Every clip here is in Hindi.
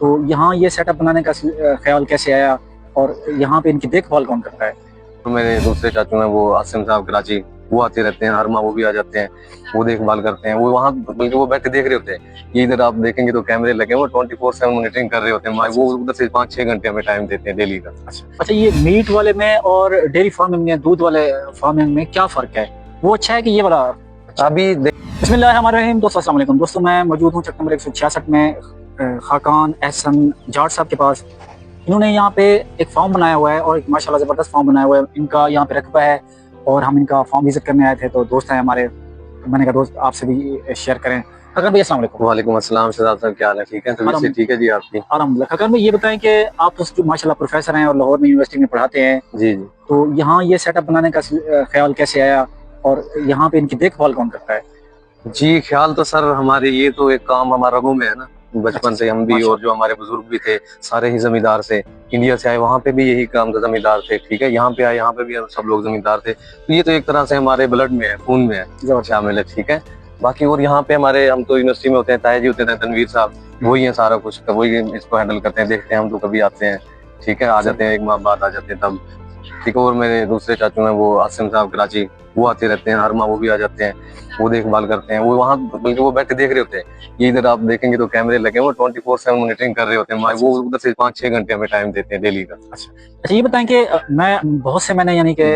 तो यहाँ ये सेटअप बनाने का ख्याल कैसे आया और यहाँ पे इनकी देखभाल कौन करता है? तो मेरे दूसरे चाचू हैं, वो आसिम साहब कराची, वो आते रहते हैं हर माह, वो भी आ जाते हैं, वो देखभाल करते हैं। वो वहाँ बल्कि वो बैठ के देख रहे होते हैं। ये इधर आप देखेंगे तो कैमरे लगे हैं, वो 24/7 मॉनिटरिंग कर रहे होते हैं। वो उधर से 5-6 घंटे हमें टाइम देते हैं डेली का। अच्छा, ये मीट वाले में और डेयरी फार्मिंग में, दूध वाले फार्मिंग में क्या फर्क है? वो अच्छा है कि ये वाला? अभी बिस्मिल्लाहिर्रहमानिर्रहीम। दोस्तों अस्सलाम वालेकुम। दोस्तों मैं मौजूद हूँ चक नंबर 166 में खाकान एहसन जाट साहब के पास। इन्होंने यहाँ पे एक फार्म बनाया हुआ है और माशाल्लाह ज़बरदस्त फार्म बनाया हुआ है। इनका यहाँ पे रकबा है और हम इनका फार्म विजिट करने आए थे, तो दोस्त हैं हमारे, मैंने कहा दोस्त आपसे भी शेयर करें। खकर भाई अस्सलाम वालेकुम। वालेकुम अस्सलाम शहजाद साहब, क्या हाल है? ठीक है, तबीयत से ठीक है जी आपकी? अल्हम्दुलिल्लाह। खकर भाई ये बताएं कि आप तो माशाल्लाह प्रोफेसर हैं और लाहौर में यूनिवर्सिटी में पढ़ाते हैं। जी जी। तो यहाँ ये सेटअप बनाने का ख्याल कैसे आया और यहाँ पे इनकी देखभाल कौन करता है? जी, ख्याल तो सर हमारे, ये तो एक काम हमारा रगों में है ना। बचपन से हम भी, और जो हमारे बुजुर्ग भी थे सारे ही जमींदार से। इंडिया से आए वहाँ पे भी यही काम था, जमींदार थे। ठीक है, यहाँ पे आए, यहाँ पे भी हम सब लोग जमींदार थे। तो ये तो एक तरह से हमारे ब्लड में है, खून में है शामिल है। ठीक है, बाकी और यहाँ पे हमारे, हम तो यूनिवर्सिटी में होते हैं, ताया जी होते हैं तनवीर साहब, वही है सारा कुछ, वही इसको हैंडल करते हैं, देखते हैं। हम तो कभी आते हैं, ठीक है, आ जाते हैं, एक माह बाद आ जाते हैं तब। ठीक है, और मेरे दूसरे चाचू हैं, वो आसिम साहब कराची, वो आते रहते हैं हर माह, वो भी आ जाते हैं, वो देखभाल करते हैं। वो वहाँ बल्कि वो बैठ के देख रहे होते हैं। ये इधर आप देखेंगे तो कैमरे लगे हैं, वो 24/7 मॉनिटरिंग कर रहे होते हैं। वो उधर से 5-6 घंटे हमें टाइम देते हैं डेली का। अच्छा, ये बताएं कि मैंने यानी कि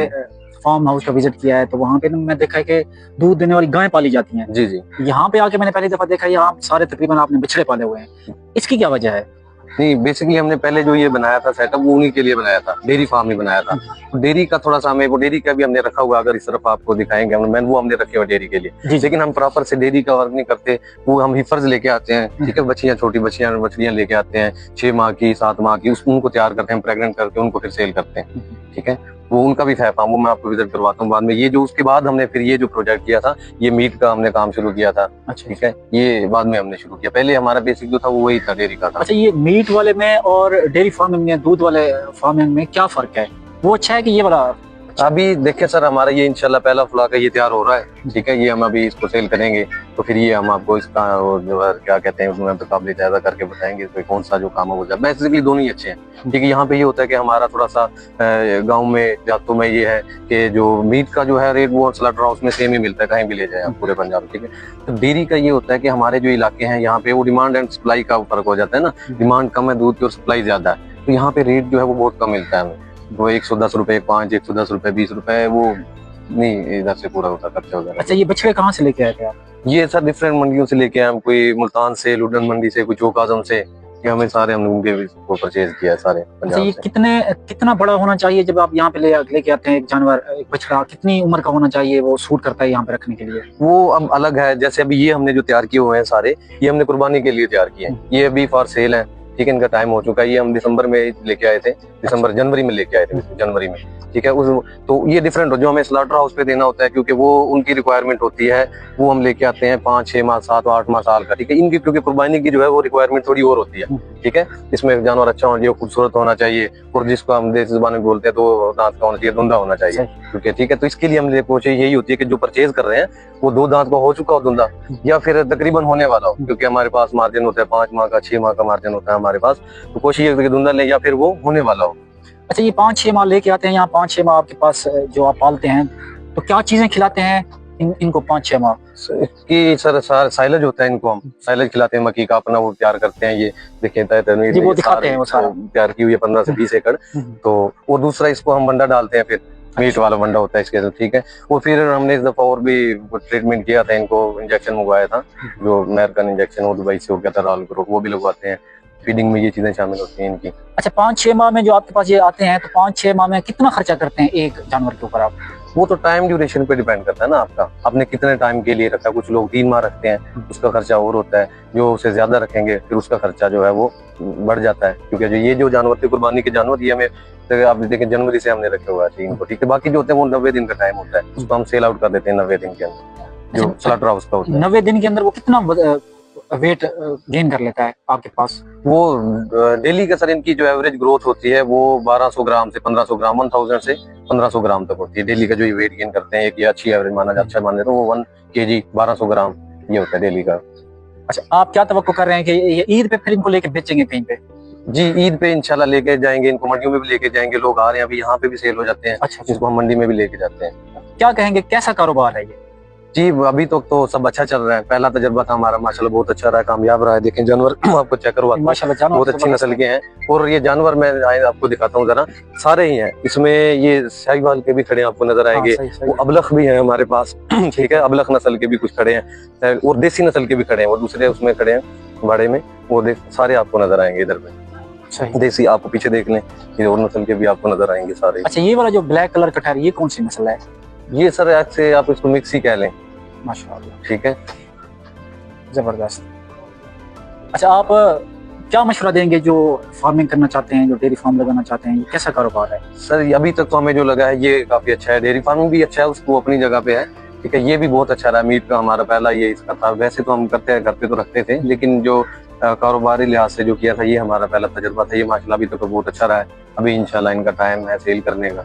फार्म हाउस का विजिट किया है, तो वहाँ पे मैं देखा है कि दूध देने वाली गायें पाली जाती हैं। जी जी। यहाँ पे आके मैंने पहली दफा देखा, यहाँ सारे तकरीबन आपने बछड़े पाले हुए हैं। इसकी क्या वजह है? नहीं, बेसिकली हमने पहले जो ये बनाया था सेटअप, वो उन्हीं के लिए बनाया था, डेयरी फार्म ही बनाया था। तो डेयरी का थोड़ा सा हमें, वो डेयरी का भी हमने रखा हुआ, अगर इस तरफ आपको दिखाएंगे हम, वो हमने रखे हुए डेयरी के लिए। लेकिन हम प्रॉपर से डेयरी का वर्क नहीं करते। वो हम हिफर्ज लेके आते हैं, ठीक है, बच्चियां, छोटी बछड़ियां लेके आते हैं, 6 माह की, 7 माह की, उनको तैयार करते हैं, प्रेग्नेंट करके उनको फिर सेल करते हैं। ठीक है, वो उनका भी है फार्म, वो मैं आपको विजिट करवाता हूँ बाद में। ये जो उसके बाद हमने फिर ये जो प्रोजेक्ट किया था, ये मीट का हमने काम शुरू किया था। अच्छा, ठीक है, ये बाद में हमने शुरू किया। पहले हमारा बेसिक जो था वो वही था, डेयरी का था। अच्छा, ये मीट वाले में और डेयरी फार्मिंग में, दूध वाले फार्मिंग में क्या फर्क है? वो अच्छा है कि ये वाला? अभी देखिए सर, हमारा ये इंशाल्लाह पहला फ्लॉक है, ये तैयार हो रहा है। ठीक है, ये हम अभी इसको सेल करेंगे, तो फिर ये हम आपको इसका जो है क्या कहते हैं, उसमें काबिल जायजा करके बताएंगे तो कौन सा जो काम है वो जाए। बेसिकली दोनों ही अच्छे हैं। ठीक है, यहाँ पे ये होता है कि हमारा थोड़ा सा गाँव में, जातों में ये है कि जो मीट का जो है रेट, वो स्लॉटर हाउस में सेम ही मिलता है, कहीं भी ले जाए आप पूरे पंजाब। ठीक है, तो डेयरी का ये होता है कि हमारे जो इलाके हैं यहाँ पे, वो डिमांड एंड सप्लाई का फर्क हो जाता है ना। डिमांड कम है दूध की और सप्लाई ज्यादा है, तो यहाँ पे रेट जो है वो बहुत कम मिलता है हमें। वो 110 रुपए 5, 110 रुपए 20 रुपए, वो नहीं इधर से पूरा होता खर्चा वगैरह। अच्छा, ये बछड़े कहाँ से लेके आए थे आप? ये सर डिफरेंट मंडियों से लेके आए हम, कोई मुल्तान से, लुधियाना मंडी से, कोई चौक आजम से, ये हमें सारे हम लोगों के वो परचेज किया है सारे पंजाब ये से। कितना बड़ा होना चाहिए जब आप यहाँ पे लेके आते हैं एक जानवर, एक बछड़ा? कितनी उम्र का होना चाहिए वो सूट करता है यहाँ पे रखने के लिए? वो अब अलग है, जैसे अभी ये हमने जो तैयार किए हुए हैं सारे, ये हमने कुर्बानी के लिए तैयार किए हैं। ये अभी फॉर सेल है। ठीक है, इनका टाइम हो चुका है। ये हम दिसंबर में लेके आए थे, जनवरी में लेके आए थे, जनवरी में। ठीक है, तो ये डिफरेंट हो, जो हमें स्लॉटर हाउस पे देना होता है, क्योंकि वो उनकी रिक्वायरमेंट होती है, वो हम लेके आते हैं 5-6 माह, 7 8 माह, साल का। ठीक है, इनकी क्योंकि कुर्बानी की जो है वो रिक्वायरमेंट थोड़ी और होती है। ठीक है, इसमें जानवर अच्छा होना चाहिए, खूबसूरत होना चाहिए, और जिसको हम देसी ज़बान में बोलते हैं तो दांत का होना चाहिए, धुंधा होना चाहिए। क्योंकि ठीक है, तो इसके लिए हम कोशिश यही होती है कि जो परचेज कर रहे हैं वो 2 दांत का हो चुका हो धुंधा, या फिर तकरीबन होने वाला हो, क्योंकि हमारे पास मार्जिन होता है 5 माह का, 6 माह का मार्जिन होता है हमारे पास। तो कोशिश ये धुंधा ले, या फिर वो होने वाला हो। अच्छा, ये 5-6 माह लेके आते हैं यहाँ, 5-6 माह आपके पास जो आप पालते हैं, तो क्या चीजें खिलाते हैं इनको 5-6 माह? इसकी सर साइलेज होता है, इनको हम साइलेज खिलाते हैं, मक्की का अपना वो तैयार करते हैं। ये देखें तनवीर वो दिखाते हैं, वो सारा तैयार की हुई है 15 से 20 एकड़। तो और दूसरा इसको हम वंडा डालते हैं, फिर मीट वाला वंडा होता है इसके अंदर। ठीक है, वो फिर हमने इस दफा और भी ट्रीटमेंट किया था, इनको इंजेक्शन मंगवाया था, जो अमेरिकन इंजेक्शन, वो दुबई से हो गया था, राल ग्रुप, वो भी लगवाते हैं। फीडिंग में ये चीजें शामिल होती हैं इनकी। अच्छा, 5-6 माह में जो आपके पास ये आते हैं, तो 5-6 माह में कितना खर्चा करते हैं एक जानवर के ऊपर आप? वो तो टाइम ड्यूरेशन पे डिपेंड करता है ना, आपने कितने टाइम के लिए रखा है। कुछ लोग 3 माह रखते हैं, उसका खर्चा और होता है। जो उसे ज्यादा रखेंगे फिर उसका खर्चा जो है वो बढ़ जाता है, क्योंकि जो ये जो जानवर थे कुर्बानी के जानवर, ये हमें आप देखें जनवरी से हमने रखे हुआ है इनको। ठीक है, बाकी जो होते हैं वो 90 दिन का टाइम होता है, उसको हम सेल आउट कर देते हैं 90 दिन के अंदर, जो स्लॉटर हाउस का होता है। 90 दिन के अंदर वो कितना वेट गेन कर लेता है आपके पास? वो डेली का सर इनकी जो एवरेज ग्रोथ होती है वो 1200 ग्राम से 1500 ग्राम, 1000 से 1500 ग्राम तक होती है डेली का, जो ये वेट गेन करते हैं। एक ये अच्छी एवरेज माना जाता है, मान लेते हैं वो 1 kg 1200 ग्राम ये होता है डेली का। अच्छा, आप क्या तवक्को कर रहे हैं कि ये ईद पे फिर इनको लेके बेचेंगे कहीं पे? जी ईद पे इंशाल्लाह लेके जाएंगे इनको, मंडियों में भी लेके जाएंगे, लोग आ रहे हैं अभी यहाँ पे भी सेल हो जाते हैं। अच्छा, इसको हम मंडी में भी लेके जाते हैं। क्या कहेंगे, कैसा कारोबार है ये? जी अभी तो सब अच्छा चल रहा है। पहला तजर्बा था हमारा, माशाल्लाह बहुत अच्छा रहा है, कामयाब रहा है। देखें जानवर आपको चेक करवा माशाल्लाह जानवर बहुत अच्छी नस्ल के हैं। और ये जानवर मैं आपको दिखाता हूँ जरा, सारे ही हैं इसमें। ये शाहीवाल के भी खड़े हैं, आपको नजर आएंगे। वो अबलख भी है हमारे पास, ठीक है, अबलख नस्ल के भी कुछ खड़े हैं और देसी नस्ल के भी खड़े हैं। वो दूसरे उसमें खड़े हैं बाड़े में, वो सारे आपको नजर आएंगे इधर पे। देसी आपको पीछे देख लें, ये और नस्ल के भी आपको नजर आएंगे सारे। अच्छा, ये वाला जो ब्लैक कलर का ठहर, ये कौन सी नस्ल है? ये सर ऐसे आप इसको मिक्स ही कह लें। माशाल्लाह, ठीक है, जबरदस्त। अच्छा, आप क्या मशवरा देंगे जो फार्मिंग करना चाहते हैं, जो डेयरी फार्म लगाना चाहते हैं? ये कैसा कारोबार है? सर अभी तक तो हमें जो लगा है ये काफी अच्छा है। डेयरी फार्मिंग भी अच्छा है, उसको अपनी जगह पे है, ठीक है। ये भी बहुत अच्छा रहा, मीट का हमारा पहला ये इसका था। वैसे तो हम करते हैं, घर पे तो रखते थे, लेकिन जो कारोबारी लिहाज से जो किया था, ये हमारा पहला तजुर्बा था। ये माशाल्लाह अभी तक तो बहुत अच्छा रहा है। अभी इंशाल्लाह इनका टाइम है सेल करने का।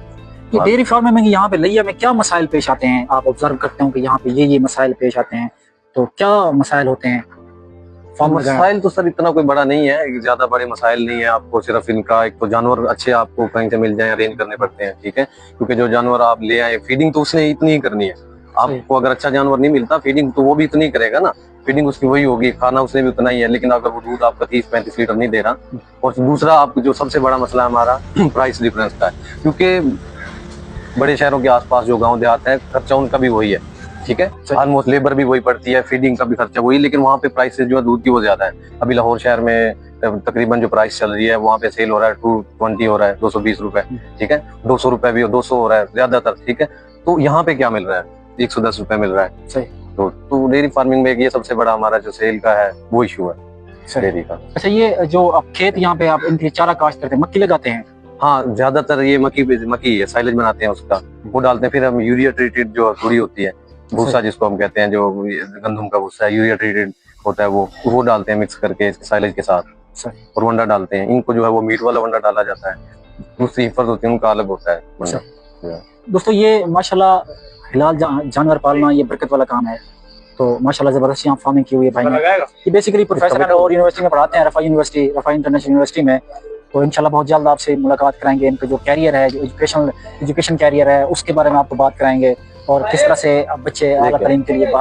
ये डेयरी फार्म में यहाँ पे लिया में क्या मसाइल पेश आते हैं? आप ऑब्जर्व करते हो कि यहाँ पे ये मसाइल पेश आते हैं, तो क्या मसाइल होते हैं? मसाइल तो सर इतना कोई बड़ा नहीं है, ज्यादा बड़े मसाइल नहीं है। आपको सिर्फ इनका एक तो जानवर अच्छे आपको कहीं से मिल जाए, अरेंज करने पड़ते हैं, ठीक है। क्योंकि जो जानवर आप ले आए, फीडिंग तो उसने इतनी ही करनी है। आपको अगर अच्छा जानवर नहीं मिलता, फीडिंग तो वो भी इतनी करेगा ना, फीडिंग उसकी वही होगी, खाना उसने भी उतना ही है। लेकिन अगर वो दूध आपका 30-35 लीटर नहीं दे रहा, और दूसरा आप जो सबसे बड़ा मसला है हमारा प्राइस डिफरेंस का है। क्योंकि बड़े शहरों के आसपास जो गांव देहात है, खर्चा उनका भी वही है, ठीक है। ऑलमोस्ट लेबर भी वही पड़ती है, फीडिंग का भी खर्चा वही, लेकिन वहाँ पे प्राइसेस जो है दूध की वो ज्यादा है। अभी लाहौर शहर में तकरीबन जो प्राइस चल रही है, वहाँ पे सेल हो रहा है 220 हो रहा है, 220 रुपए, ठीक है। 200 रुपए भी 200 हो रहा है ज्यादातर, ठीक है। तो यहाँ पे क्या मिल रहा है? 110 रुपए मिल रहा है, सही। तो डेयरी फार्मिंग में ये सबसे बड़ा हमारा जो सेल का है वो इशू है डेयरी का। अच्छा, ये जो आप खेत यहाँ पे आप इनके चारा काश्त करते हैं, मक्की लगाते हैं? हाँ, ज्यादातर ये मक्की है, साइलेज बनाते हैं उसका, वो डालते हैं। फिर हम यूरिया ट्रीटेड जो थोड़ी होती है, भूसा जिसको हम कहते हैं, जो गंदम का भूसा है, यूरिया ट्रीटेड होता है, वो डालते हैं मिक्स करके साइलेज के साथ, और वंडा डालते हैं। इनको जो है वो मीट वाला वंडा डाला जाता है, दूसरी हिफाजत होती है उनका अलग होता है वंडा। दोस्तों, ये माशाल्लाह हिलाल जानवर पालना ये बरकत वाला काम है। तो माशाल्लाह जबरदस्त यहाँ फार्मिंग की हुई है भाई ने। ये बेसिकली प्रोफेसर है और यूनिवर्सिटी में पढ़ाते हैं, रफा इंटरनेशनल यूनिवर्सिटी में। तो इंशाल्लाह बहुत जल्द आपसे मुलाकात कराएंगे। इनका जो कैरियर है, जो एजुकेशन कैरियर है, उसके बारे में आपको बात कराएंगे, और किस तरह से बच्चे आला तालीम के लिए बात